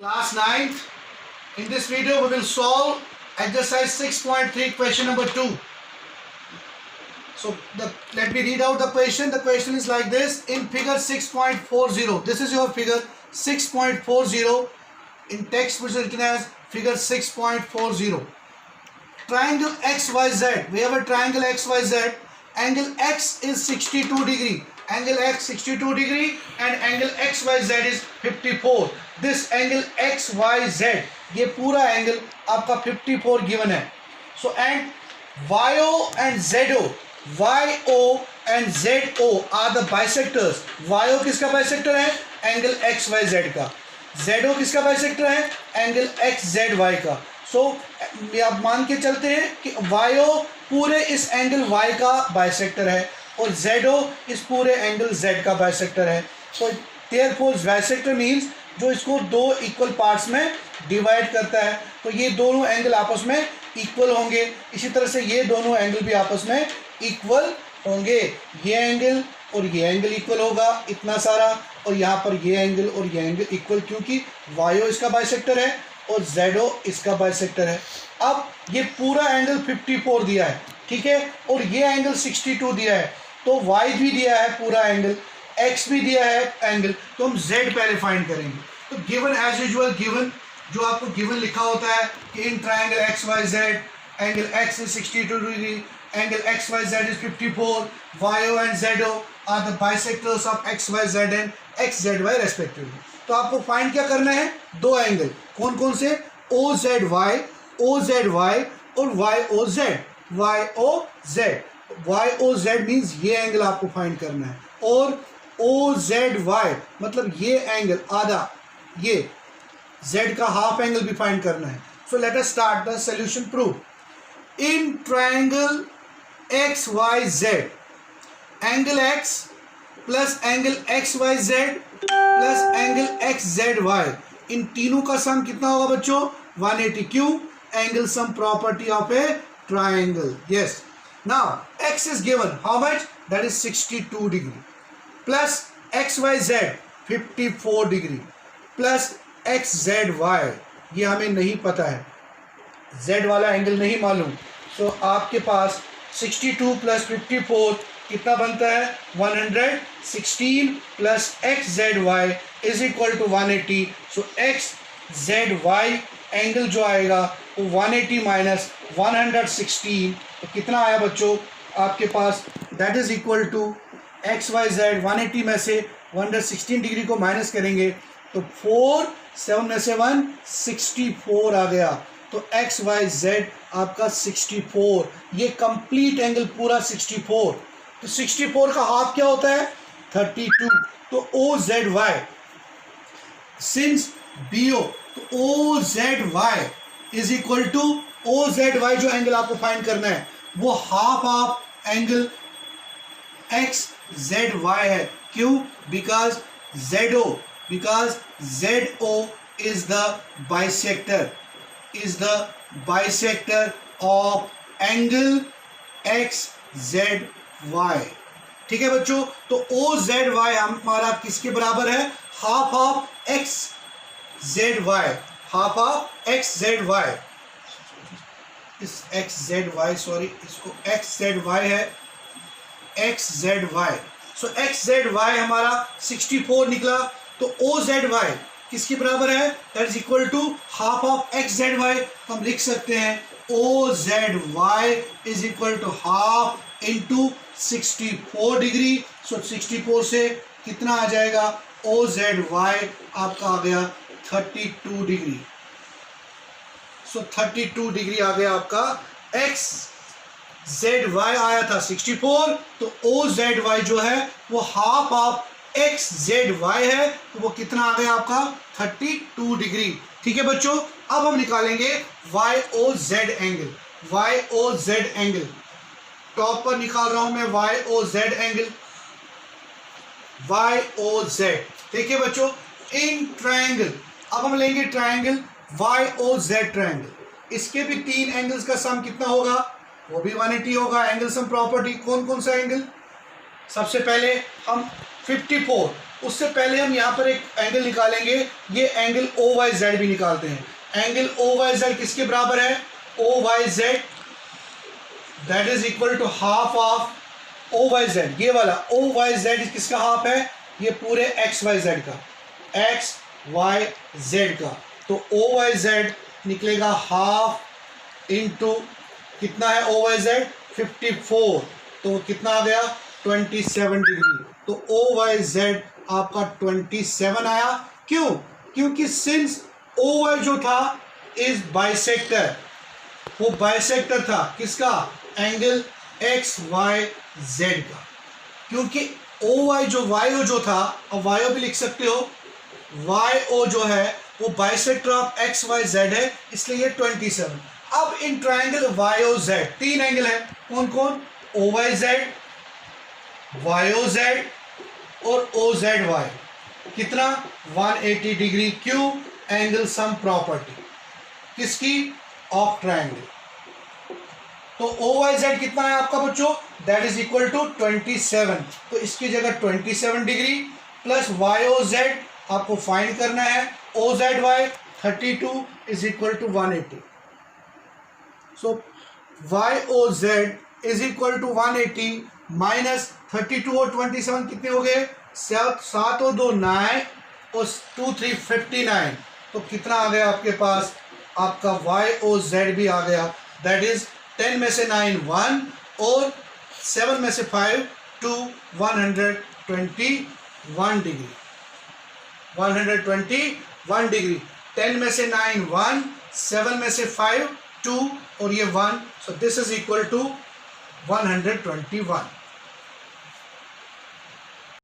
Class 9. In this video we will solve exercise 6.3 question number 2. So let me read out the question. The question is like this. In figure 6.40, this is your figure 6.40. In text which is written as figure 6.40. Triangle XYZ. We have a triangle XYZ. Angle X is 62 degree. Angle X 62 degree and angle XYZ is 54. This angle XYZ, ये पूरा angle आपका 54 given है. So and YO and ZO, YO and ZO are the bisectors. YO किसका bisector है? Angle XYZ का. ZO किसका bisector है? Angle XZY का. So आप मान के चलते हैं कि YO पूरे इस एंगल Y का बाइसेक्टर है और ZO इस पूरे एंगल Z का बाइसेक्टर है. तो देयरफॉर बाइसेक्टर मीन्स जो इसको दो इक्वल पार्ट्स में डिवाइड करता है. तो ये दोनों एंगल आपस में इक्वल होंगे. इसी तरह से ये दोनों एंगल भी आपस में इक्वल होंगे. ये एंगल और ये एंगल इक्वल होगा इतना सारा, और यहाँ पर ये एंगल और ये एंगल इक्वल, क्योंकि YO इसका बाइसेक्टर है और ZO इसका बाइसेक्टर है. अब ये पूरा एंगल 54 दिया है, ठीक है, और ये एंगल 62 दिया है. तो Y भी दिया है पूरा एंगल, X भी दिया है एंगल. तो हम Z पहले फाइंड करेंगे. तो गिवन एज यूजुअल, गिवन जो आपको गिवन लिखा होता है कि in triangle XYZ angle X is 62 degree, angle XYZ is 54, YO and ZO are the bisectors of XYZ and XZY respectively. तो आपको फाइंड क्या करना है? दो एंगल. कौन कौन से? OZY, OZY और YOZ. YOZ, YOZ मीन्स ये एंगल आपको फाइंड करना है, और OZY मतलब ये एंगल आधा, ये Z का हाफ एंगल भी फाइंड करना है. So let us start the solution proof. In triangle XYZ angle X plus angle XYZ plus angle XZY, इन तीनों का सम कितना होगा बच्चों? 180. क्यों? Angle sum property of A triangle. Yes. Now X is given. How much? That is 62 degree. Plus XYZ 54 degree. Plus XZY, ये हमें नहीं पता है, Z वाला एंगल नहीं मालूम. So आपके पास 62 प्लस 54 कितना बनता है? 116 plus XZY is equal to 180. So XZY angle जो आएगा वो 180 माइनस 116, तो कितना आया बच्चों आपके पास? That is equal to XYZ. 180 में से 116 डिग्री को माइनस करेंगे तो 4, 7 में से 1, 64 आ गया. तो XYZ आपका 64. ये कंप्लीट एंगल पूरा 64. तो 64 का हाफ क्या होता है? 32. तो OZY सिंस BO, तो OZY is equal to OZY, जो एंगल आपको फाइंड करना है वो हाफ ऑफ एंगल XZY है. क्यों? Because ZO is the bisector of angle XZY. ठीक है बच्चों. तो OZY हमारा किसके बराबर है? Half of XZY. Half of XZY. इस XZY, सॉरी, इसको XZY है, XZY. सो XZY हमारा 64 निकला. तो OZY किसके बराबर है? That is equal to half of XZY. तो हम लिख सकते हैं OZY is equal to half into 64 degree. So 64 से कितना आ जाएगा? OZY आपका आ गया 32 डिग्री. सो 32 डिग्री आ गया आपका. XZY आया था 64, तो OZY जो है वो हाफ ऑफ XZY है, तो वो कितना आ गया आपका? 32 डिग्री. ठीक है बच्चों. अब हम निकालेंगे YOZ angle. YOZ angle top पर निकाल रहा हूं मैं. YOZ angle, YOZ. देखिए बच्चों, इन ट्रायंगल, अब हम लेंगे ट्रायंगल YOZ ट्रायंगल. इसके भी तीन एंगल्स का सम कितना होगा? वो भी 180 होगा. एंगल सम प्रॉपर्टी, कौन कौन सा एंगल? सबसे पहले हम 54 उससे पहले हम यहाँ पर एक एंगल निकालेंगे, ये एंगल OYZ भी निकालते हैं। एंगल OYZ किसके बराबर है? OYZ that is equal to half of OYZ। ये वाला OYZ किसका हाफ है? ये पूरे XYZ का, XYZ का। तो OYZ निकलेगा हाफ इंटू कितना है OYZ 54, तो कितना आ गया 27 डिग्री। तो OYZ आपका 27 आया। क्यों? क्योंकि सिंस OY जो था इज बाइसेक्टर, वो बाइसेक्टर था किसका? एंगल XYZ का। क्योंकि OY जो YO जो था, और YO भी लिख सकते हो, YO जो है वो बाइसेक्टर ऑफ XYZ है, इसलिए ये 27। अब इन ट्राइंगल YOZ तीन एंगल है, कौन कौन? OYZ, YOZ और OZY। कितना? 180 डिग्री। क्यों? एंगल सम प्रॉपर्टी किसकी? Of triangle. तो OYZ कितना है आपका बच्चों? That is equal to 27। तो इसकी जगह 27 डिग्री प्लस YOZ आपको फाइंड करना है, OZY 32 is equal to 180। So YOZ is equal to 180 minus 32 और 27 कितने हो गए? 7 और 2 9 और 2 3 59। तो कितना आ गया आपके पास? आपका YOZ भी आ गया। दैट इज 10 में से 9 1 और 7 में से 5 2, 121 डिग्री। 121 डिग्री। 10 में से 9 1, 7 में से 5 2 और ये 1। So this is equal to 121।